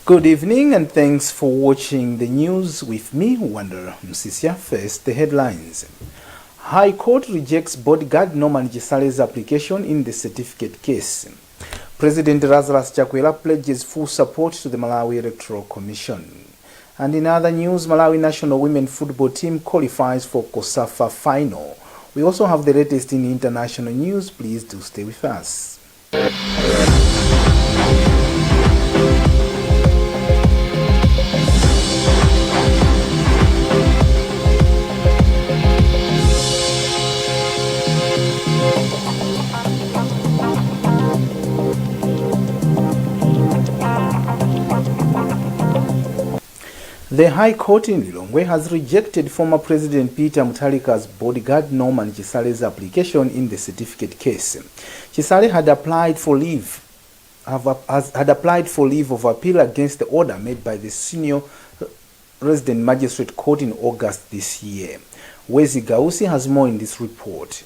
Good evening and thanks for watching the news with me, Wonder Msisia. First, the headlines. High Court rejects bodyguard Norman Gisale's application in the certificate case. President Lazarus Chakwera pledges full support to the Malawi Electoral Commission. And in other news, Malawi national women football team qualifies for COSAFA final. We also have the latest in international news. Please do stay with us. The High Court in Lilongwe has rejected former President Peter Mutharika's bodyguard Norman Gisale's application in the certificate case. Gisale had applied for leave of appeal against the order made by the senior resident magistrate court in August this year. Wezi Gausi has more in this report.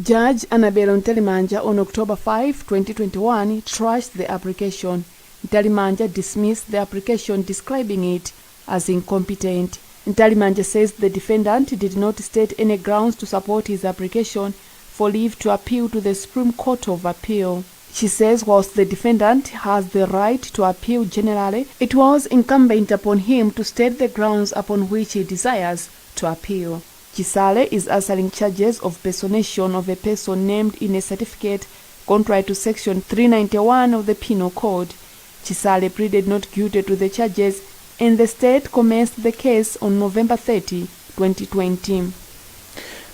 Judge Annabel Ntalimanja on October 5, 2021 trashed the application. Ntalimanja dismissed the application, describing it as incompetent. Ntalimanja says the defendant did not state any grounds to support his application for leave to appeal to the Supreme Court of Appeal. She says whilst the defendant has the right to appeal generally, it was incumbent upon him to state the grounds upon which he desires to appeal. Gisale is answering charges of personation of a person named in a certificate contrary to Section 391 of the Penal Code. Gisale pleaded not guilty to the charges, and the state commenced the case on November 30, 2020.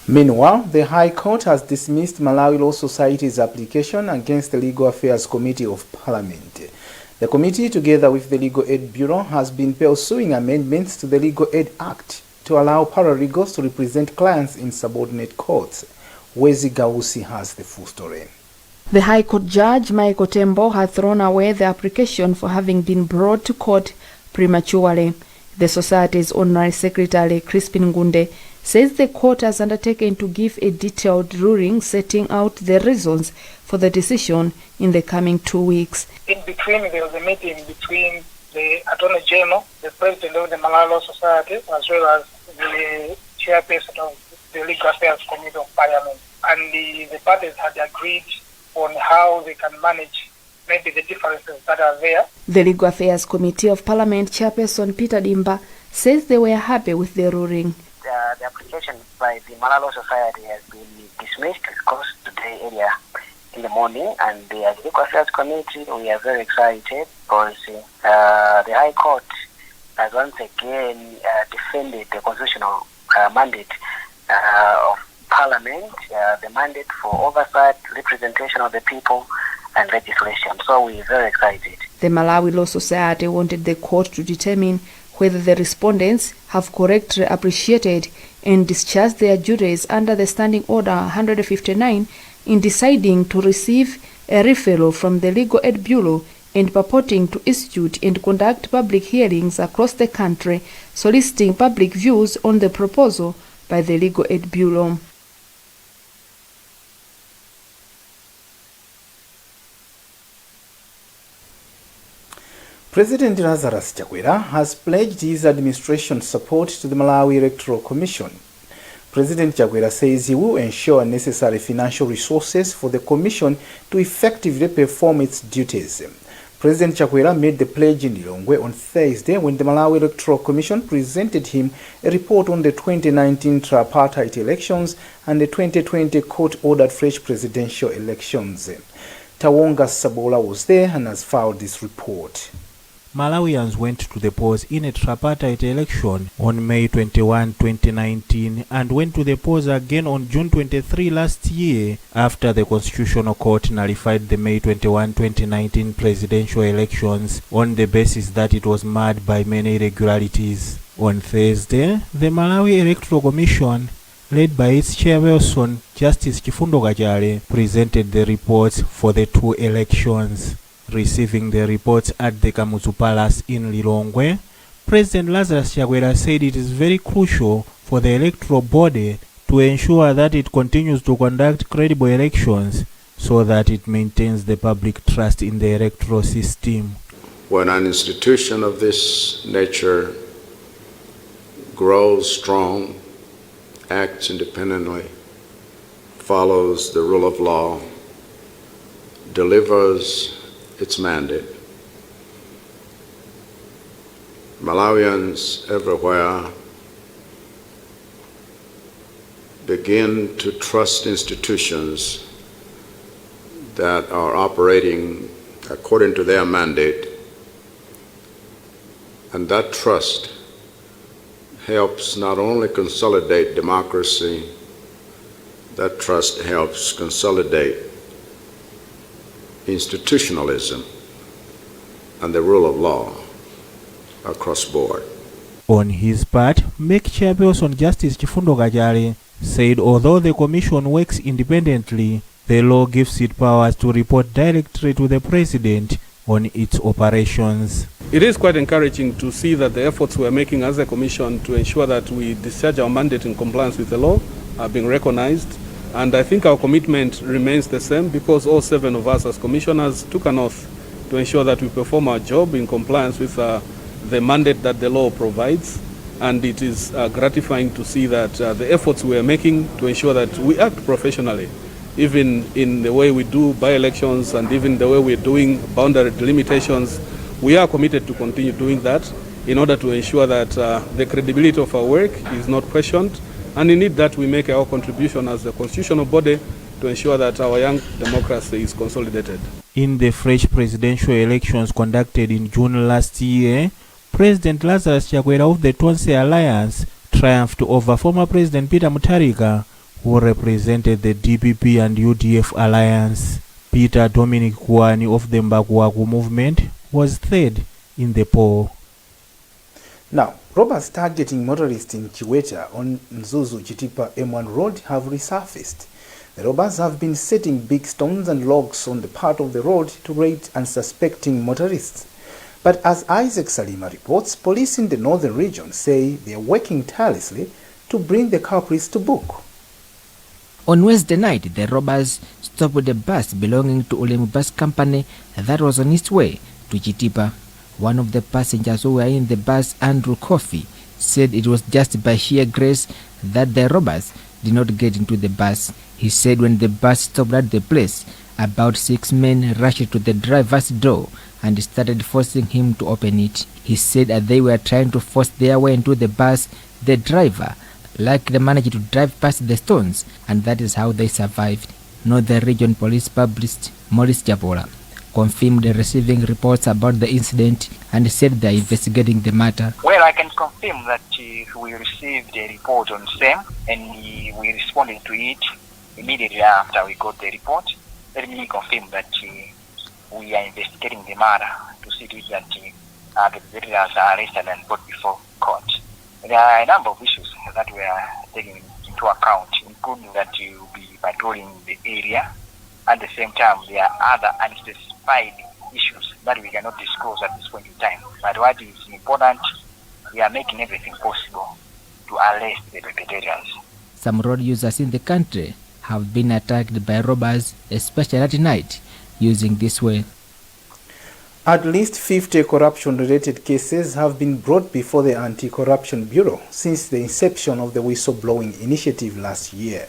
Meanwhile, the High Court has dismissed Malawi Law Society's application against the Legal Affairs Committee of Parliament. The committee, together with the Legal Aid Bureau, has been pursuing amendments to the Legal Aid Act to allow paralegals to represent clients in subordinate courts. Wezi Gausi has the full story. The High Court Judge Michael Tembo had thrown away the application for having been brought to court prematurely. The Society's Honorary Secretary Crispin Ngunde says the court has undertaken to give a detailed ruling setting out the reasons for the decision in the coming 2 weeks. In between, there was a meeting between the Attorney General, the President of the Malawi Law Society, as well as the Chairperson of the Legal Affairs Committee of Parliament. And the parties had agreed on how they can manage maybe the differences that are there. The Legal Affairs Committee of Parliament Chairperson Peter Dimba says they were happy with the ruling. The application by the Malawi Law Society has been dismissed, of course, today earlier in the morning, and the Legal Affairs Committee, we are very excited because the High Court has once again defended the constitutional mandate of Parliament, the mandate for oversight, representation of the people and legislation. So we are very excited. The Malawi Law Society wanted the court to determine whether the respondents have correctly appreciated and discharged their duties under the Standing Order 159 in deciding to receive a referral from the Legal Aid Bureau and purporting to institute and conduct public hearings across the country, soliciting public views on the proposal by the Legal Aid Bureau. President Lazarus Chakwera has pledged his administration's support to the Malawi Electoral Commission. President Chakwera says he will ensure necessary financial resources for the Commission to effectively perform its duties. President Chakwera made the pledge in Lilongwe on Thursday when the Malawi Electoral Commission presented him a report on the 2019 tripartite elections and the 2020 court-ordered fresh presidential elections. Tawonga Sabola was there and has filed this report. Malawians went to the polls in a tripartite election on May 21, 2019 and went to the polls again on June 23 last year after the Constitutional Court nullified the May 21, 2019 presidential elections on the basis that it was marred by many irregularities. On Thursday, the Malawi Electoral Commission, led by its chairperson, Justice Chifundo Kachale, presented the reports for the two elections. Receiving the reports at the Kamuzu Palace in Lilongwe, President Lazarus Chakwera said it is very crucial for the electoral body to ensure that it continues to conduct credible elections so that it maintains the public trust in the electoral system. When an institution of this nature grows strong, acts independently, follows the rule of law, delivers its mandate, Malawians everywhere begin to trust institutions that are operating according to their mandate, and that trust helps not only consolidate democracy, that trust helps consolidate institutionalism and the rule of law across board. On his part, MEC Chairperson Justice Chifundo Kachali said although the commission works independently, the law gives it powers to report directly to the president on its operations. It is quite encouraging to see that the efforts we are making as a commission to ensure that we discharge our mandate in compliance with the law are being recognized. And I think our commitment remains the same because all 7 of us as commissioners took an oath to ensure that we perform our job in compliance with the mandate that the law provides. And it is gratifying to see that the efforts we are making to ensure that we act professionally, even in the way we do by-elections and even the way we're doing boundary delimitations, we are committed to continue doing that in order to ensure that the credibility of our work is not questioned, and indeed that we make our contribution as a constitutional body to ensure that our young democracy is consolidated. In the fresh presidential elections conducted in June last year, President Lazarus Chakwera of the Tonse Alliance triumphed over former President Peter Mutharika, who represented the DPP and UDF alliance. Peter Dominic Kwani of the Mbakwaku movement was third in the poll. Now, robbers targeting motorists in Chiweta on Nzuzu Chitipa M1 road have resurfaced. The robbers have been setting big stones and logs on the part of the road to raid unsuspecting motorists. But as Isaac Salima reports, police in the northern region say they are working tirelessly to bring the culprits to book. On Wednesday night, the robbers stopped a bus belonging to Ulemu Bus Company that was on its way to Chitipa. One of the passengers who were in the bus, Andrew Coffey, said it was just by sheer grace that the robbers did not get into the bus. He said when the bus stopped at the place, about 6 men rushed to the driver's door and started forcing him to open it. He said that they were trying to force their way into the bus. The driver luckily managed to drive past the stones, and that is how they survived. Northern Region Police published Maurice Javola confirmed receiving reports about the incident and said they are investigating the matter. Well, I can confirm that we received a report on same and we responded to it immediately after we got the report. Let me confirm that we are investigating the matter to see to it that the perpetrators are arrested and brought before court. There are a number of issues that we are taking into account, including that you will be patrolling the area. At the same time, there are other unspecified issues that we cannot disclose at this point in time. But what is important, we are making everything possible to arrest the perpetrators. Some road users in the country have been attacked by robbers, especially at night, using this way. At least 50 corruption-related cases have been brought before the Anti-Corruption Bureau since the inception of the whistleblowing initiative last year.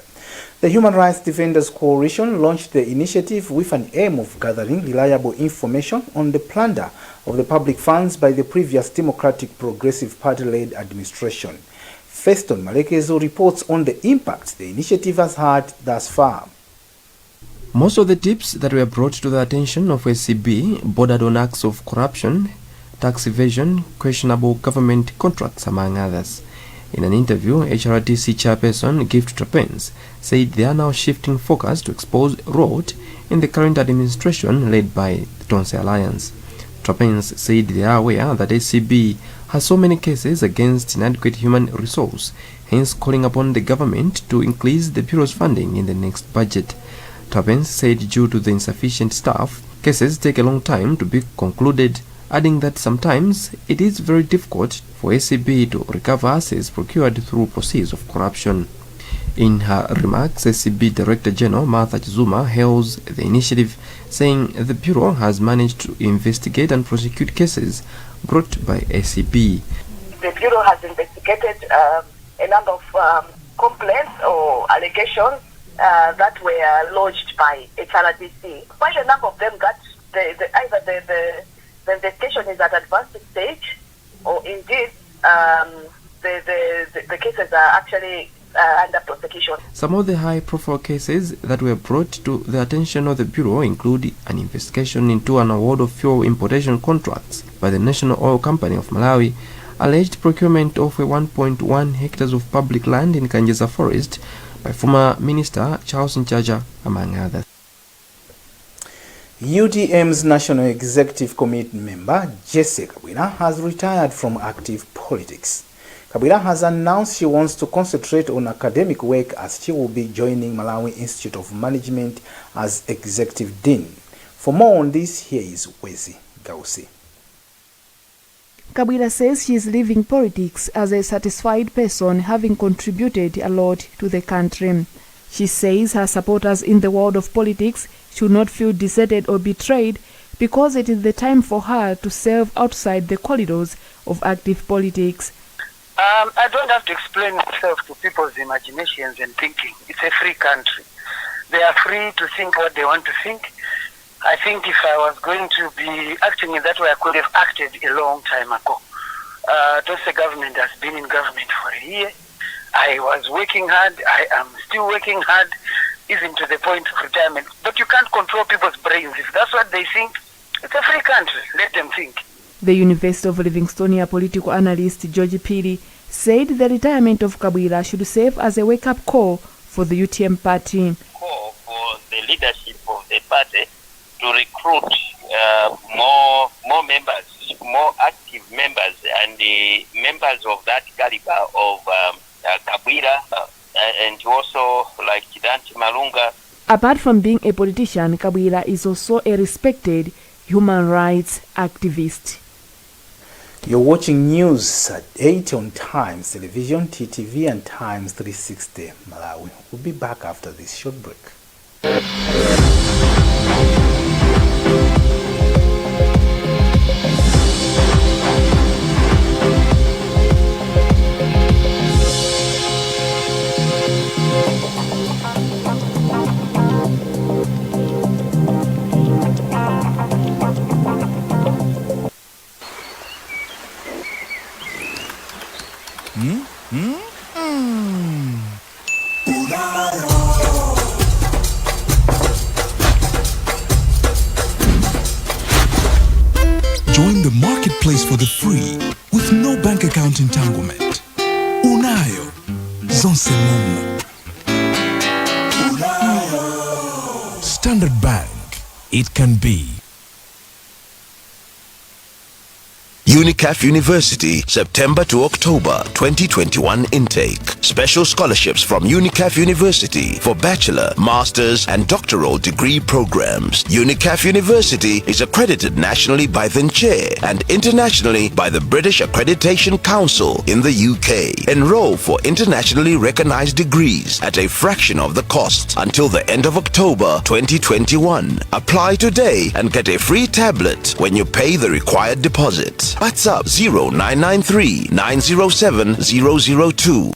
The Human Rights Defenders Coalition launched the initiative with an aim of gathering reliable information on the plunder of the public funds by the previous Democratic Progressive Party-led administration. Feston Malekezo reports on the impact the initiative has had thus far. Most of the tips that were brought to the attention of SCB bordered on acts of corruption, tax evasion, questionable government contracts, among others. In an interview, HRTC chairperson Gift Trapens said they are now shifting focus to expose rot in the current administration led by the Tonse Alliance. Trapens said they are aware that SCB has so many cases against inadequate human resource, hence calling upon the government to increase the Bureau's funding in the next budget. Trapens said due to the insufficient staff, cases take a long time to be concluded, adding that sometimes it is very difficult for SCB to recover assets procured through proceeds of corruption. In her remarks, SCB Director General Martha Chizuma hails the initiative, saying the Bureau has managed to investigate and prosecute cases brought by SCB. The Bureau has investigated a number of complaints or allegations that were lodged by HRDC. Quite a number of them got either the investigation is at advanced stage, or indeed the cases are actually under prosecution. Some of the high-profile cases that were brought to the attention of the Bureau include an investigation into an award of fuel importation contracts by the National Oil Company of Malawi, alleged procurement of 1.1 hectares of public land in Kanjeza Forest by former Minister Charles Nchaja, among others. UDM's National Executive Committee member, Jesse Kabwira, has retired from active politics. Kabwira has announced she wants to concentrate on academic work as she will be joining Malawi Institute of Management as Executive Dean. For more on this, here is Wezi Gausi. Kabwira says she is leaving politics as a satisfied person, having contributed a lot to the country. She says her supporters in the world of politics should not feel deserted or betrayed, because it is the time for her to serve outside the corridors of active politics. I don't have to explain myself to people's imaginations and thinking. It's a free country. They are free to think what they want to think. I think if I was going to be acting in that way, I could have acted a long time ago. The government has been in government for a year. I was working hard. I am still working hard, even to the point of retirement. But you can't control people's brains. If that's what they think, it's a free country. Let them think. The University of Livingstonia political analyst George Piri said the retirement of Kabwira should serve as a wake-up call for the UTM party. Call for the leadership of the party to recruit more members, more active members, and members of that caliber of Kabwira, and also like Chidanti Malunga. Apart from being a politician, Kabwira is also a respected human rights activist. You're watching news at 8 on Times Television, TTV, and Times 360 Malawi. We'll be back after this short break. Join the marketplace for the free with no bank account entanglement. Unayo zonse mumu. Unayo. Standard Bank. It can be. UNICAF University, September to October 2021 intake. Special scholarships from UNICAF University for bachelor, master's, and doctoral degree programs. UNICAF University is accredited nationally by the NCHE and internationally by the British Accreditation Council in the UK. Enroll for internationally recognized degrees at a fraction of the cost until the end of October 2021. Apply today and get a free tablet when you pay the required deposit. WhatsApp 0993 907 002.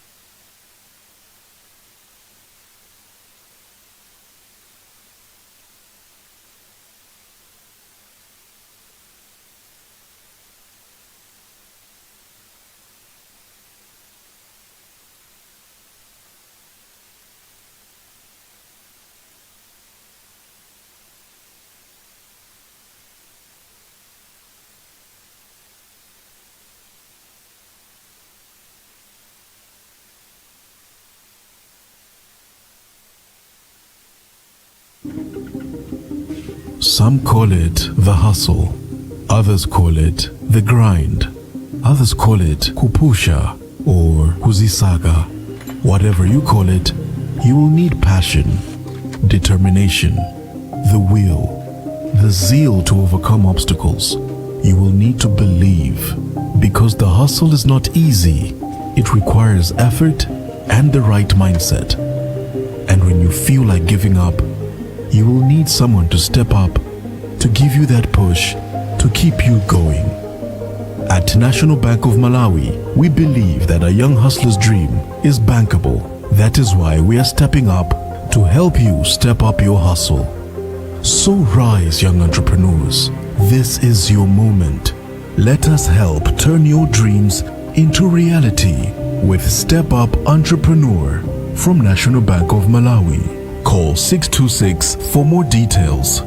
Some call it the hustle, others call it the grind, others call it kupusha or kuzisaga. Whatever you call it, you will need passion, determination, the will, the zeal to overcome obstacles. You will need to believe, because the hustle is not easy. It requires effort, and the right mindset. And when you feel like giving up, you will need someone to step up to give you that push to keep you going. At National Bank of Malawi, we believe that a young hustler's dream is bankable. That is why we are stepping up to help you step up your hustle. So rise, young entrepreneurs. This is your moment. Let us help turn your dreams into reality with Step Up Entrepreneur from National Bank of Malawi. Call 626 for more details.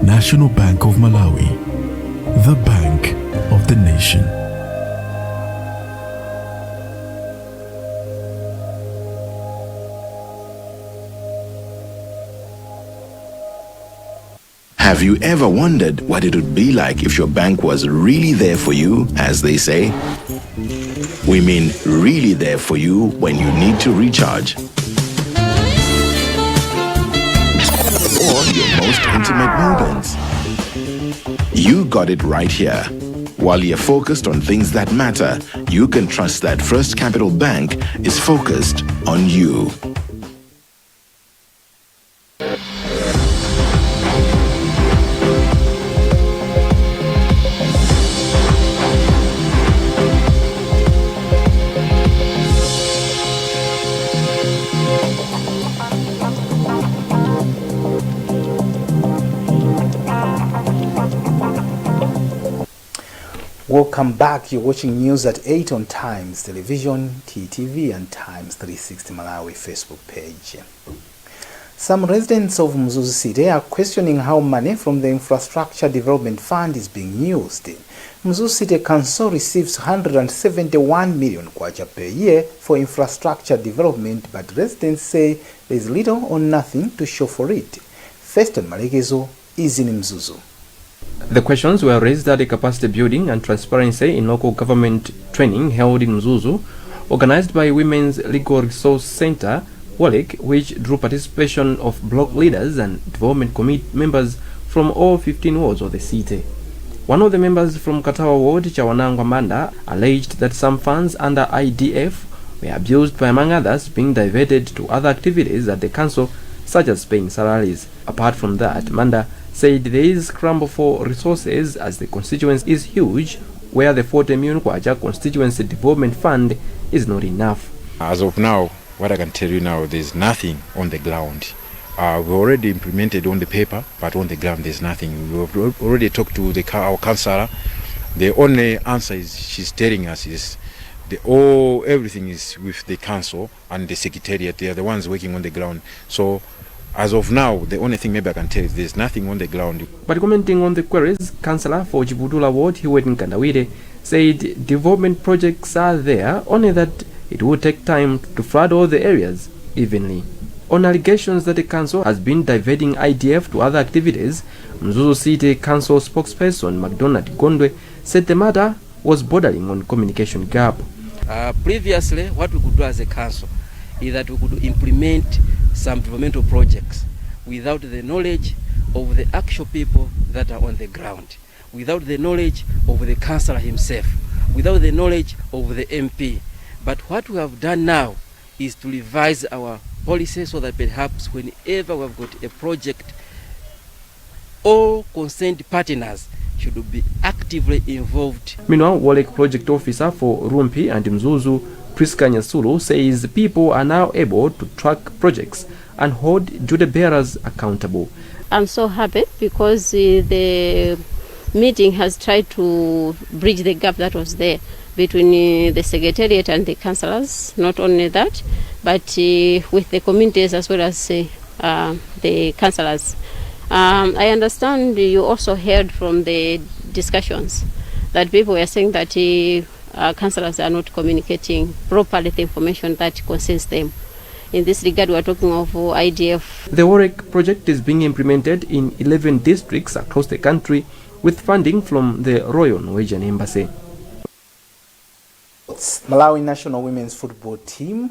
National Bank of Malawi, the bank of the nation. Have you ever wondered what it would be like if your bank was really there for you, as they say? We mean really there for you when you need to recharge. Or your most intimate moments. You got it right here. While you're focused on things that matter, you can trust that First Capital Bank is focused on you. Welcome back. You're watching news at 8 on Times Television, TTV, and Times 360 Malawi Facebook page. Some residents of Mzuzu City are questioning how money from the Infrastructure Development Fund is being used. Mzuzu City Council receives 171 million kwacha per year for infrastructure development, but residents say there is little or nothing to show for it. Feston Malegezo is in Mzuzu. The questions were raised at the capacity building and transparency in local government training held in Mzuzu, organized by Women's Legal Resource Center, WALEC, which drew participation of block leaders and development committee members from all 15 wards of the city. One of the members from Katawa ward, Chawanangwa Manda, alleged that some funds under IDF were abused by, among others, being diverted to other activities at the council, such as paying salaries. Apart from that, Manda said there is scramble for resources as the constituency is huge, where the 40 million kwacha constituency development fund is not enough. As of now, what I can tell you now, there's nothing on the ground. We already implemented on the paper, but on the ground there's nothing. We've already talked to our councillor. The only answer is she's telling us is everything is with the council and the secretariat. They are the ones working on the ground. So as of now, the only thing maybe I can tell is there's nothing on the ground. But commenting on the queries, Councillor for Chibudula Ward, Hiwet Nkandawire, said development projects are there, only that it will take time to flood all the areas evenly. On allegations that the council has been diverting IDF to other activities, Mzuzu City Council spokesperson McDonald Gondwe said the matter was bordering on communication gap. Previously, what we could do as a council is that we could implement some developmental projects without the knowledge of the actual people that are on the ground, without the knowledge of the councillor himself, without the knowledge of the MP. But what we have done now is to revise our policy so that perhaps whenever we have got a project, all concerned partners should be actively involved. Meanwhile, WALEC project officer for Rumpi and Mzuzu, Priska Nyasulu, says people are now able to track projects and hold duty bearers accountable. I'm so happy because the meeting has tried to bridge the gap that was there between the secretariat and the councillors. Not only that, but with the communities as well as the councillors. I understand you also heard from the discussions that people were saying that councillors are not communicating properly the information that concerns them. In this regard, we are talking of IDF. The WALEC project is being implemented in 11 districts across the country with funding from the Royal Norwegian Embassy. Malawi national women's football team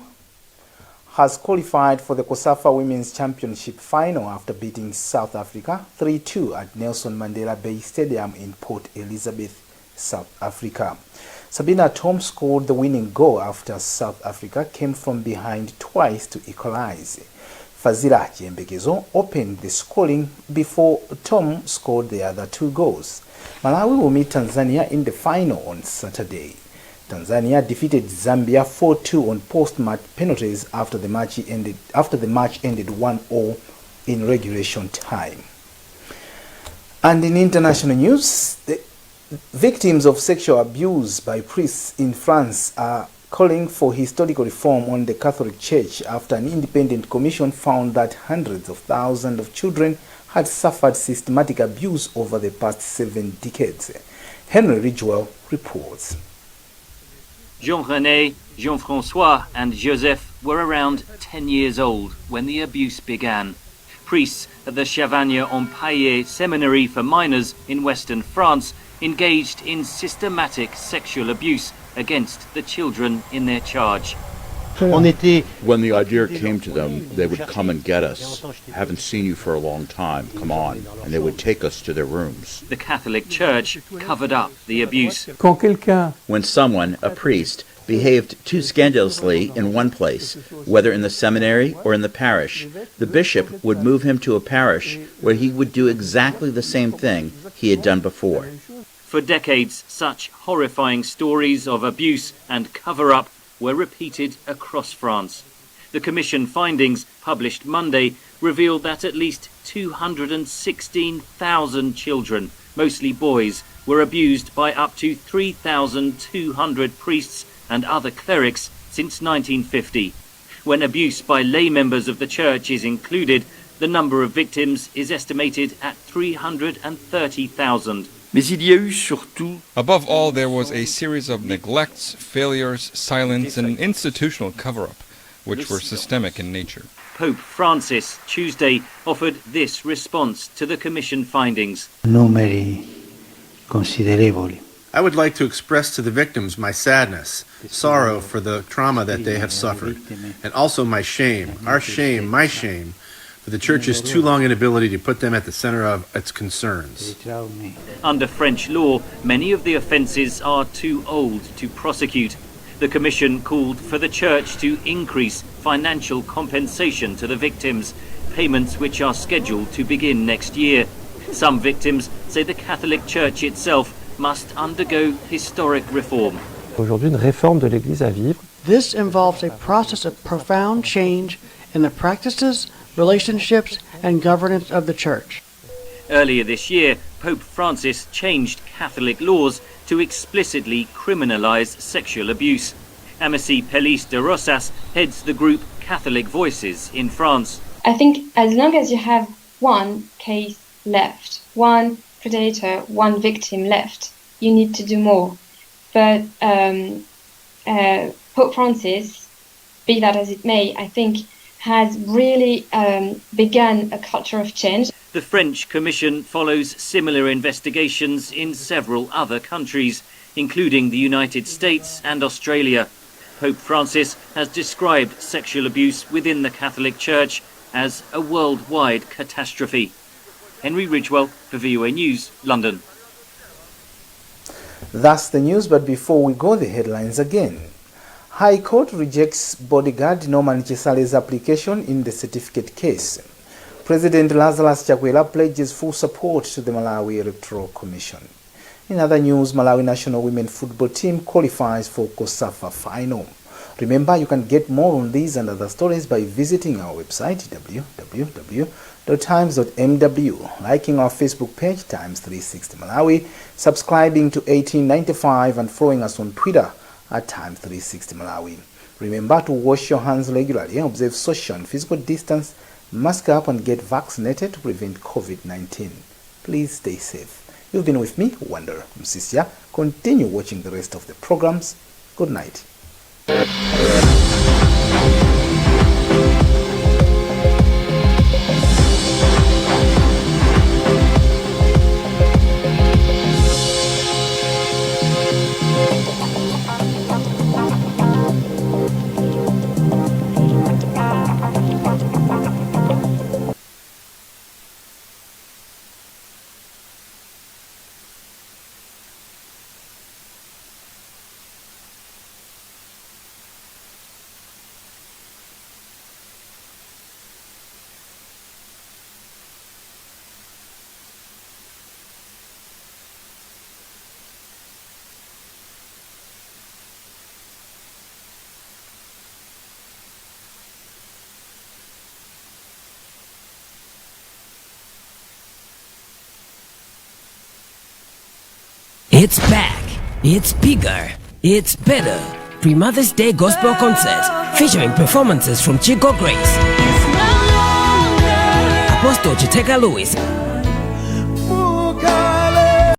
has qualified for the COSAFA Women's Championship final after beating South Africa 3-2 at Nelson Mandela Bay Stadium in Port Elizabeth, South Africa. Sabina Tom scored the winning goal after South Africa came from behind twice to equalize. Fazila Chiyembekezo opened the scoring before Tom scored the other 2 goals. Malawi will meet Tanzania in the final on Saturday. Tanzania defeated Zambia 4-2 on post-match penalties after the match ended 1-0 in regulation time. And in international news, the victims of sexual abuse by priests in France are calling for historical reform on the Catholic Church after an independent commission found that hundreds of thousands of children had suffered systematic abuse over the past 7 decades. Henry Ridgewell reports. Jean-René, Jean-François and Joseph were around 10 years old when the abuse began. Priests at the Chavagne-en-Paillé Seminary for Minors in western France engaged in systematic sexual abuse against the children in their charge. When the idea came to them, they would come and get us. Haven't seen you for a long time, come on. And they would take us to their rooms. The Catholic Church covered up the abuse. When someone, a priest, behaved too scandalously in one place, whether in the seminary or in the parish, the bishop would move him to a parish where he would do exactly the same thing he had done before. For decades, such horrifying stories of abuse and cover-up were repeated across France. The Commission findings, published Monday, revealed that at least 216,000 children, mostly boys, were abused by up to 3,200 priests and other clerics since 1950. When abuse by lay members of the church is included, the number of victims is estimated at 330,000. Above all, there was a series of neglects, failures, silence, and institutional cover-up, which were systemic in nature. Pope Francis, Tuesday, offered this response to the Commission findings. Numeri considerevoli. I would like to express to the victims my sadness, sorrow for the trauma that they have suffered, and also my shame, our shame, my shame, for the Church's too long inability to put them at the center of its concerns. Under French law, many of the offences are too old to prosecute. The Commission called for the Church to increase financial compensation to the victims, payments which are scheduled to begin next year. Some victims say the Catholic Church itself must undergo historic reform. This involves a process of profound change in the practices, relationships, and governance of the Church. Earlier this year, Pope Francis changed Catholic laws to explicitly criminalize sexual abuse. Amici Pellis de Rosas heads the group Catholic Voices in France. I think as long as you have one case left, one predator, one victim left, you need to do more. But Pope Francis, be that as it may, I think has really begun a culture of change. The French Commission follows similar investigations in several other countries, including the United States and Australia. Pope Francis has described sexual abuse within the Catholic Church as a worldwide catastrophe. Henry Ridgewell for VOA News, London. That's the news, but before we go, the headlines again. High Court rejects bodyguard Norman Chisale's application in the certificate case. President Lazarus Chakwera pledges full support to the Malawi Electoral Commission. In other news, Malawi national women football team qualifies for COSAFA final. Remember, you can get more on these and other stories by visiting our website www.times.mw, liking our Facebook page Times360 Malawi, subscribing to 1895 and following us on Twitter at Times360 Malawi. Remember to wash your hands regularly, observe social and physical distance, mask up and get vaccinated to prevent COVID-19. Please stay safe. You've been with me, Wonder Msisia. Continue watching the rest of the programs. Good night. It's back. It's bigger. It's better. Pre-Mother's Day Gospel Concert featuring performances from Chico Grace, Apostle Chiteka Lewis,